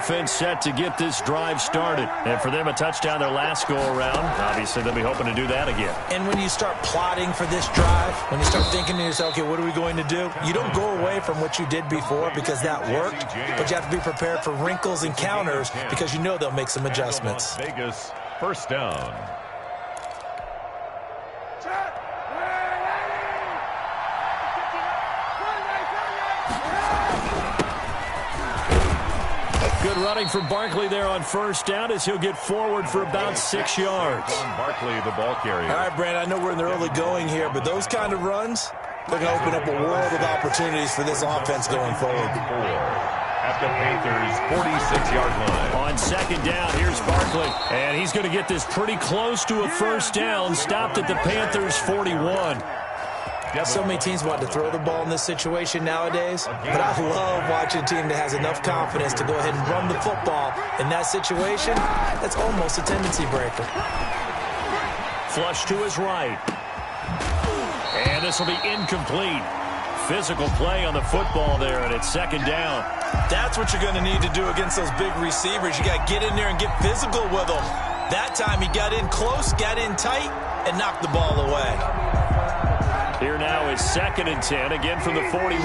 offense set to get this drive started. And for them, a touchdown their last go-around. Obviously, they'll be hoping to do that again. And when you start plotting for this drive, when you start thinking to yourself, okay, what are we going to do? You don't go away from what you did before because that worked, but you have to be prepared for wrinkles and counters because you know they'll make some adjustments. Vegas, first down. Good running from Barkley there on first down as he'll get forward for about 6 yards. Barkley, the ball carrier. All right, Brandon, I know we're in the early going here, but those kind of runs, they're going to open up a world of opportunities for this offense going forward. At the Panthers' 46-yard line. On second down, here's Barkley. And he's going to get this pretty close to a first down. Stopped at the Panthers' 41. So many teams want to throw the ball in this situation nowadays, but I love watching a team that has enough confidence to go ahead and run the football. In that situation, that's almost a tendency breaker. Flush to his right. And this will be incomplete. Physical play on the football there, and it's second down. That's what you're going to need to do against those big receivers. You got to get in there and get physical with them. That time he got in close, got in tight, and knocked the ball away. Here now is 2nd and 10, again from the 41.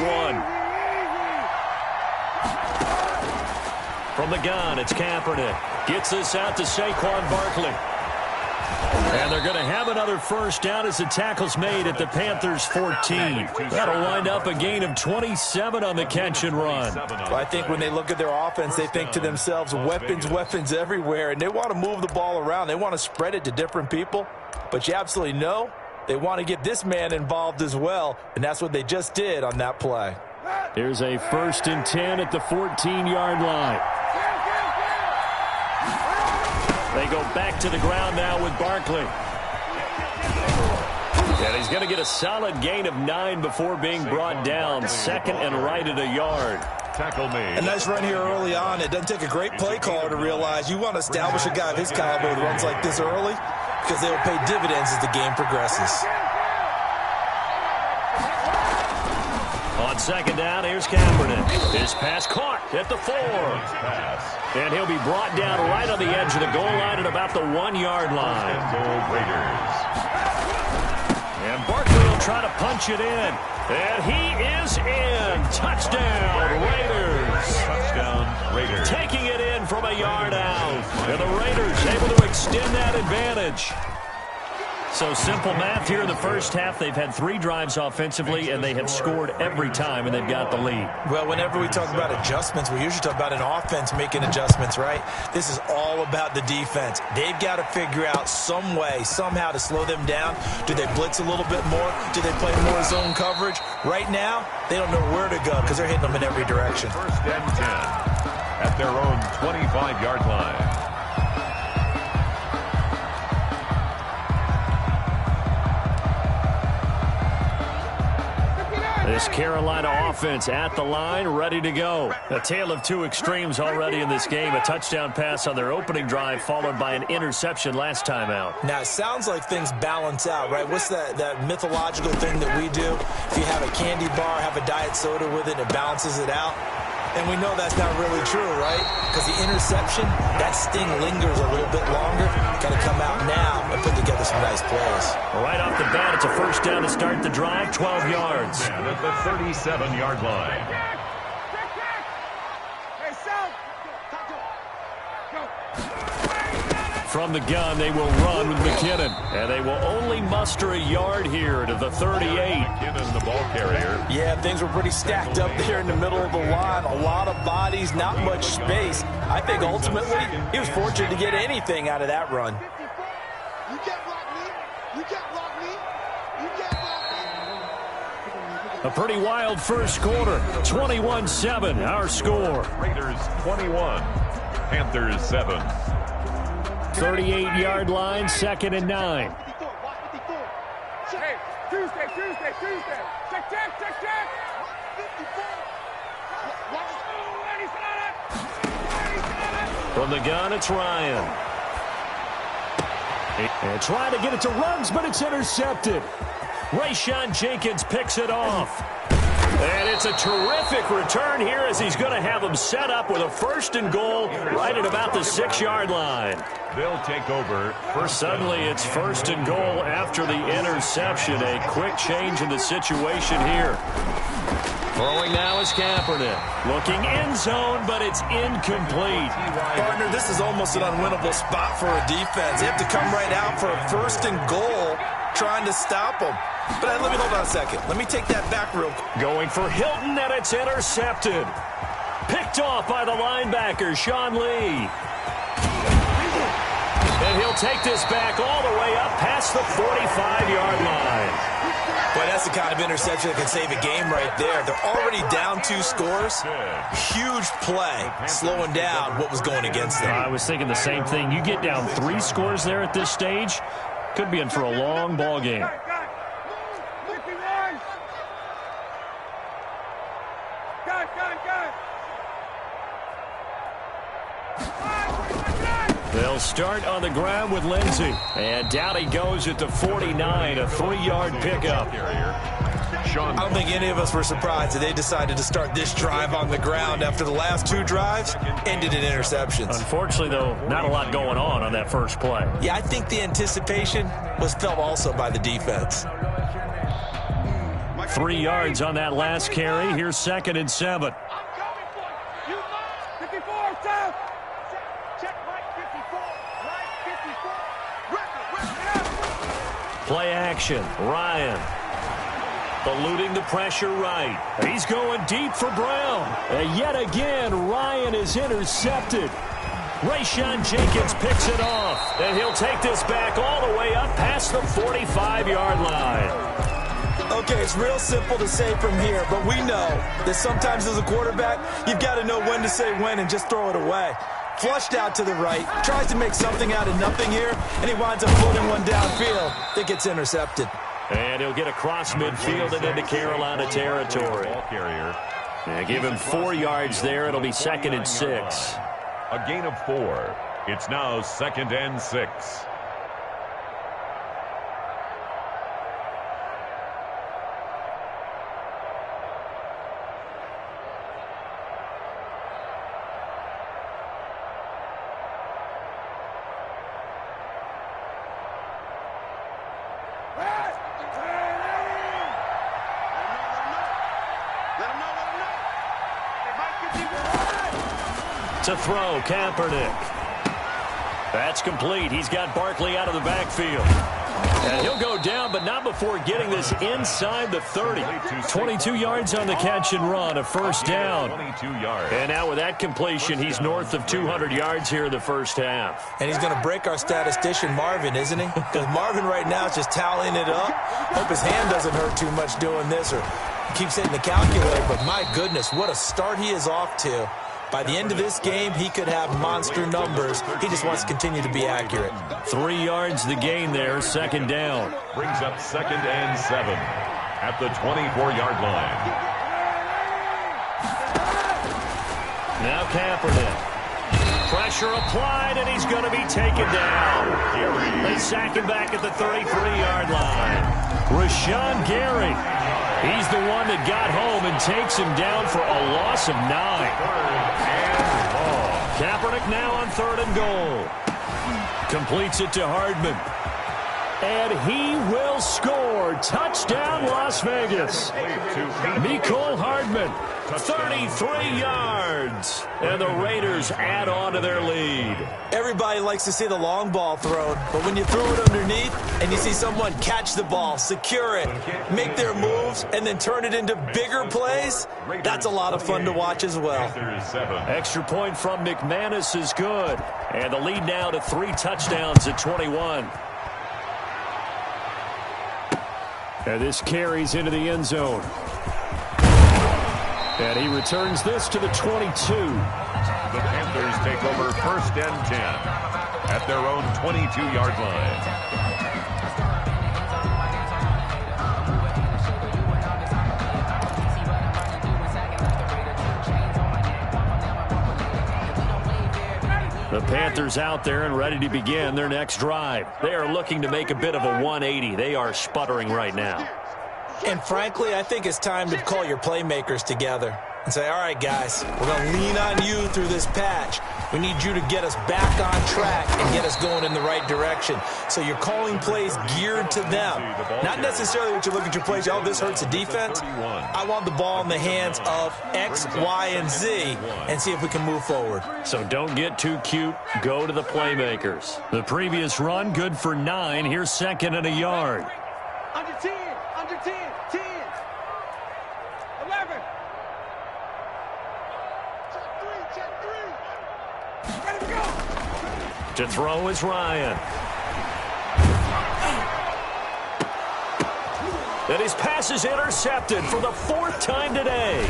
From the gun, it's Kaepernick. Gets this out to Saquon Barkley. And they're going to have another first down as the tackle's made at the Panthers' 14. That'll wind up a gain of 27 on the catch and run. Well, I think when they look at their offense, they think to themselves, weapons everywhere, and they want to move the ball around. They want to spread it to different people, but you absolutely know they want to get this man involved as well, and that's what they just did on that play. Here's a 1st and 10 at the 14-yard line. They go back to the ground now with Barkley. And he's going to get a solid gain of 9 before being brought down. 2nd and right at a yard. Tackle made. A nice run here early on. It doesn't take a great play caller to realize you want to establish a guy of his caliber with runs like this early, because they will pay dividends as the game progresses. On second down, here's Kaepernick. His pass caught at the 4. And he'll be brought down right on the edge of the goal line at about the 1-yard line. And Barkley will try to punch it in. And he is in. Touchdown, Raiders. Touchdown, Raiders. Taking it in from a yard out. And the Raiders able to extend that advantage. So simple math here in the first half. They've had 3 drives offensively, and they have scored every time, and they've got the lead. Well, whenever we talk about adjustments, we usually talk about an offense making adjustments, right? This is all about the defense. They've got to figure out some way, somehow to slow them down. Do they blitz a little bit more? Do they play more zone coverage? Right now, they don't know where to go because they're hitting them in every direction. 1st and 10 at their own 25-yard line. This Carolina offense at the line, ready to go. A tale of 2 extremes already in this game. A touchdown pass on their opening drive, followed by an interception last time out. Now, it sounds like things balance out, right? What's that mythological thing that we do? If you have a candy bar, have a diet soda with it, it balances it out. And we know that's not really true, right? Because the interception, that sting lingers a little bit longer. Got to come out now and put together some nice plays. Right off the bat, it's a first down to start the drive, 12 yards. And at the 37-yard line. From the gun, they will run with McKinnon. And they will only muster a yard here to the 38. McKinnon, the ball carrier. Yeah, things were pretty stacked up there in the middle of the line. A lot of bodies, not much space. I think ultimately he was fortunate to get anything out of that run. You can't block me. You can't block me. You can't block me. A pretty wild first quarter. 21-7, our score. Raiders 21, Panthers 7. 38-yard line, 2nd and 9. Hey, Tuesday. Check. From the gun, it's Ryan. And trying to get it to Ruggs, but it's intercepted. Rayshon Jenkins picks it off. And it's a terrific return here as he's going to have him set up with a 1st and goal right at about the 6-yard line. They'll take over. Suddenly it's 1st and goal after the interception. A quick change in the situation here. Throwing now is Kaepernick. Looking end zone, but it's incomplete. Partner, this is almost an unwinnable spot for a defense. They have to come right out for a 1st and goal trying to stop them. But let me hold on a second. Let me take that back real quick. Going for Hilton, and it's intercepted. Picked off by the linebacker, Sean Lee. And he'll take this back all the way up past the 45-yard line. Boy, that's the kind of interception that can save a game right there. They're already down 2 scores. Huge play, slowing down what was going against them. I was thinking the same thing. You get down 3 scores there at this stage, could be in for a long ball game. They'll start on the ground with Lindsey. And down he goes at the 49, a 3-yard pickup. I don't think any of us were surprised that they decided to start this drive on the ground after the last 2 drives ended in interceptions. Unfortunately, though, not a lot going on that first play. Yeah, I think the anticipation was felt also by the defense. 3 yards on that last carry. Here's 2nd and 7. Play action. Ryan. Eluding the pressure right. He's going deep for Brown. And yet again, Ryan is intercepted. Rayshawn Jenkins picks it off. And he'll take this back all the way up past the 45-yard line. Okay, it's real simple to say from here, but we know that sometimes as a quarterback, you've got to know when to say when and just throw it away. Flushed out to the right, tries to make something out of nothing here, and he winds up floating one downfield that gets intercepted. And he'll get across midfield and into Carolina territory. And give him 4 yards there. It'll be 2nd and 6. A gain of 4. It's now 2nd and 6. To throw, Kaepernick. That's complete. He's got Barkley out of the backfield. And he'll go down, but not before getting this inside the 30. 22 yards on the catch and run, a 1st down. 22 yards. And now with that completion, he's north of 200 yards here in the first half. And he's going to break our statistician, Marvin, isn't he? Because Marvin right now is just tallying it up. Hope his hand doesn't hurt too much doing this or keeps hitting the calculator. But my goodness, what a start he is off to. By the end of this game, he could have monster numbers. He just wants to continue to be accurate. 3 yards the gain there, 2nd down. Brings up 2nd and 7 at the 24-yard line. Now Kaepernick. Pressure applied, and he's going to be taken down. They sack him back at the 33-yard line. Rashawn Gary. He's the one that got home and takes him down for a loss of 9. Kaepernick now on 3rd and goal. Completes it to Hardman. And he will score. Touchdown, Las Vegas. Mecole Hardman, 33 yards. And the Raiders add on to their lead. Everybody likes to see the long ball thrown, but when you throw it underneath and you see someone catch the ball, secure it, make their moves, and then turn it into bigger plays, that's a lot of fun to watch as well. Extra point from McManus is good. And the lead now to 3 touchdowns at 21. And this carries into the end zone. And he returns this to the 22. The Panthers take over 1st and 10 at their own 22-yard line. The Panthers out there and ready to begin their next drive. They are looking to make a bit of a 180. They are sputtering right now. And frankly, I think it's time to call your playmakers together and say, all right, guys, we're going to lean on you through this patch. We need you to get us back on track and get us going in the right direction. So you're calling plays geared to them. Not necessarily what you look at your plays, oh, this hurts the defense. I want the ball in the hands of X, Y, and Z and see if we can move forward. So don't get too cute. Go to the playmakers. The previous run, good for 9. Here's second and a yard. Under 10, under 10, 10, 11. Check three. Ready to go. To throw is Ryan. And his pass is intercepted for the 4th time today.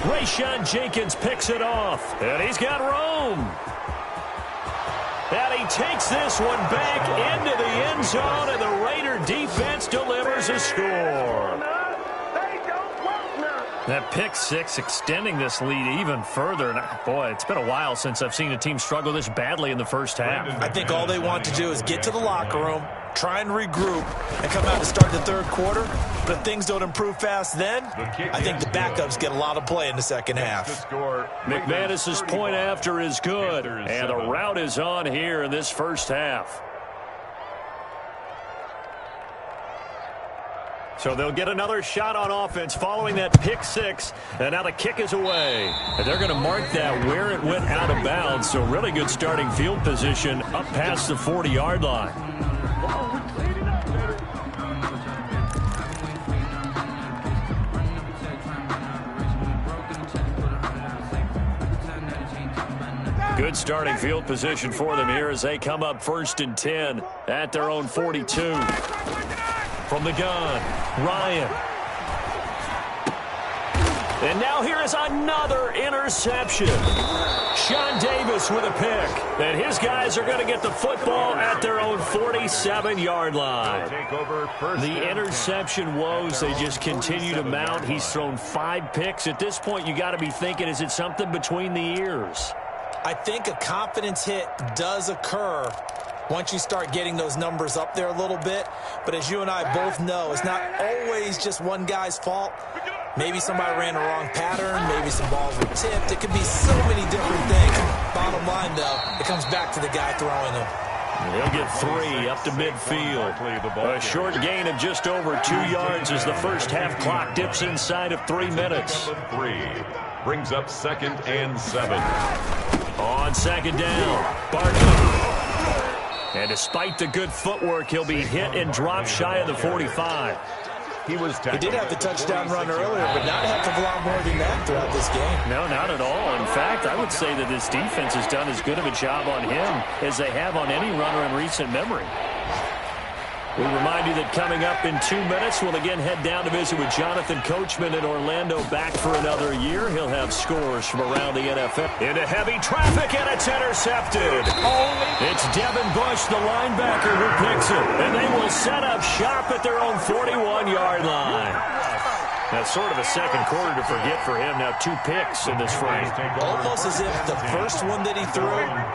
Rayshawn Jenkins picks it off. And he's got room. And he takes this one back into the end zone, and the Raider defense delivers a score. That pick 6 extending this lead even further. And boy, it's been a while since I've seen a team struggle this badly in the first half. I think all they want to do is get to the locker room, try and regroup, and come out to start the third quarter. But if things don't improve fast then, I think the backups get a lot of play in the second half. McManus's point after is good, and the route is on here in this first half. So they'll get another shot on offense following that pick 6, and now the kick is away. And they're going to mark that where it went out of bounds, so really good starting field position up past the 40-yard line. Good starting field position for them here as they come up 1st and 10 at their own 42. From the gun, Ryan. And now here is another interception. Sean Davis with a pick. And his guys are going to get the football at their own 47-yard line. The interception woes, they just continue to mount. He's thrown 5 picks. At this point, you got to be thinking, is it something between the ears? I think a confidence hit does occur once you start getting those numbers up there a little bit. But as you and I both know, it's not always just one guy's fault. Maybe somebody ran the wrong pattern. Maybe some balls were tipped. It could be so many different things. Bottom line, though, it comes back to the guy throwing them. He'll get 3 up to midfield. A short gain of just over 2 yards as the first half clock dips inside of 3 minutes. 3 brings up 2nd and 7. On 2nd down, Barkley. And despite the good footwork, he'll be hit and dropped shy of the 45. He did have the touchdown run earlier, but not a heck of a lot more than that throughout this game. No, not at all. In fact, I would say that this defense has done as good of a job on him as they have on any runner in recent memory. We remind you that coming up in 2 minutes, we'll again head down to visit with Jonathan Coachman in Orlando, back for another year. He'll have scores from around the NFL. Into heavy traffic, and it's intercepted. It's Devin Bush, the linebacker, who picks it. And they will set up shop at their own 41-yard line. That's sort of a second quarter to forget for him. Now 2 picks in this frame. Almost as if the first one that he threw,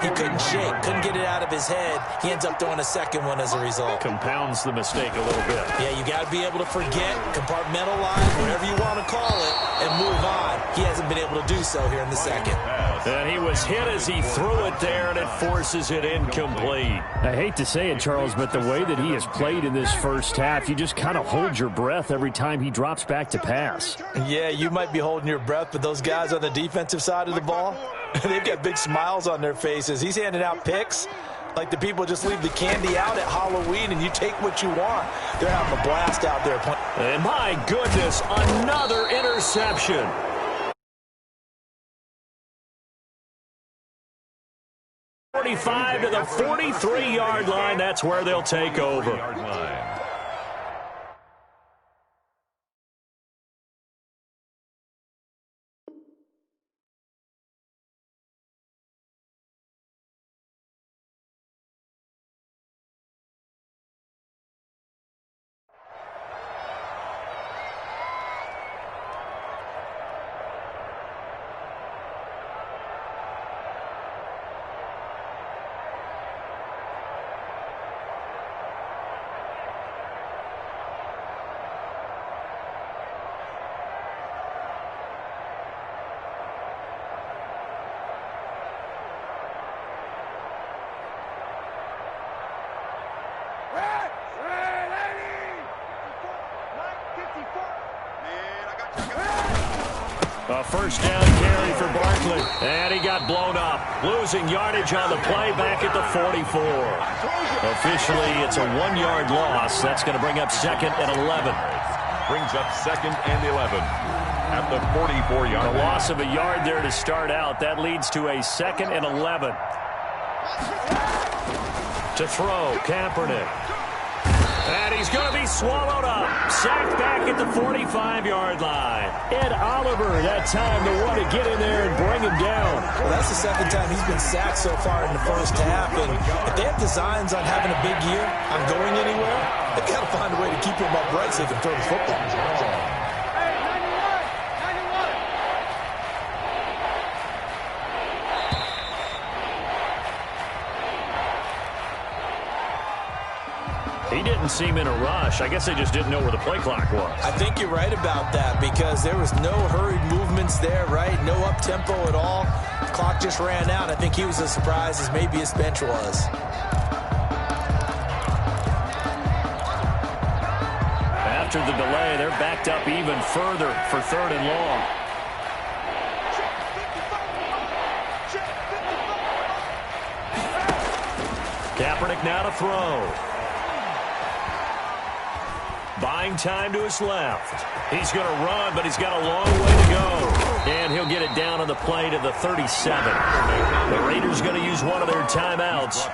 he couldn't shake, couldn't get it out of his head. He ends up throwing a second one as a result. Compounds the mistake a little bit. Yeah, you got to be able to forget, compartmentalize, whatever you want to call it, and move on. He hasn't been able to do so here in the second. And he was hit as he threw it there, and it forces it incomplete. I hate to say it, Charles, but the way that he has played in this first half, you just kind of hold your breath every time he drops back to pass. Yeah, you might be holding your breath, but those guys on the defensive side of the ball, they've got big smiles on their faces. He's handing out picks like the people just leave the candy out at Halloween and you take what you want. They're having a blast out there. And my goodness, another interception. To the 43-yard line, that's where they'll take over. A first down carry for Barkley. And he got blown up. Losing yardage on the play back at the 44. Officially, it's a 1-yard loss. That's going to bring up 2nd and 11. Brings up 2nd and 11 at the 44-yard line. A loss of a yard there to start out. That leads to a 2nd and 11. To throw, Kaepernick. And he's going to be swallowed up. Sacked back at the 45-yard line. Ed Oliver, that time the one to get in there and bring him down. Well, that's the 2nd time he's been sacked so far in the first half. And if they have designs on having a big year, on going anywhere, they've got to find a way to keep him upright so they can throw the football. He didn't seem in a rush. I guess they just didn't know where the play clock was. I think you're right about that because there was no hurried movements there, right? No up-tempo at all. The clock just ran out. I think he was as surprised as maybe his bench was. After the delay, they're backed up even further for 3rd and long. Kaepernick now to throw. Buying time to his left. He's going to run, but he's got a long way to go. And he'll get it down on the play to the 37. The Raiders going to use one of their timeouts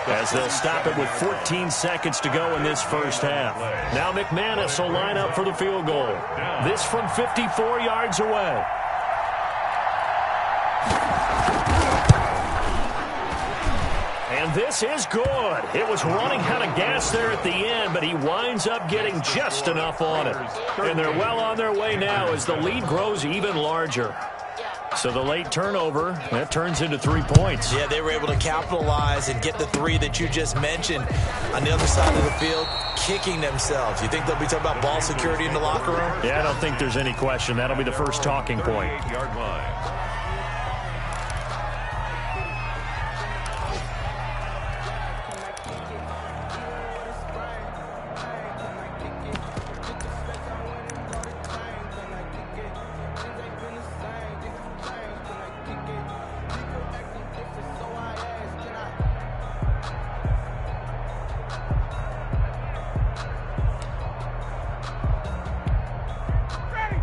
as they'll stop it with 14 seconds to go in this first half. Now McManus will line up for the field goal. This from 54 yards away. And this is good. It was running out of gas there at the end, but he winds up getting just enough on it. And they're well on their way now as the lead grows even larger. So the late turnover, that turns into 3 points. Yeah, they were able to capitalize and get the 3 that you just mentioned. On the other side of the field, kicking themselves. You think they'll be talking about ball security in the locker room? Yeah, I don't think there's any question. That'll be the first talking point. 8-yard line.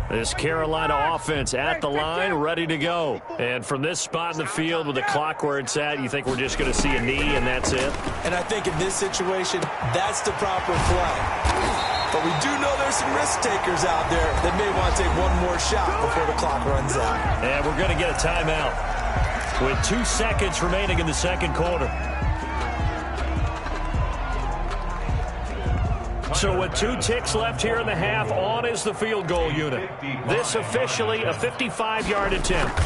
This Carolina offense at the line, ready to go. And from this spot in the field with the clock where it's at, you think we're just going to see a knee and that's it? And I think in this situation, that's the proper play. But we do know there's some risk takers out there that may want to take one more shot before the clock runs out. And we're going to get a timeout with 2 seconds remaining in the second quarter. So with 2 ticks left here in the half, on is the field goal unit. This officially a 55-yard attempt.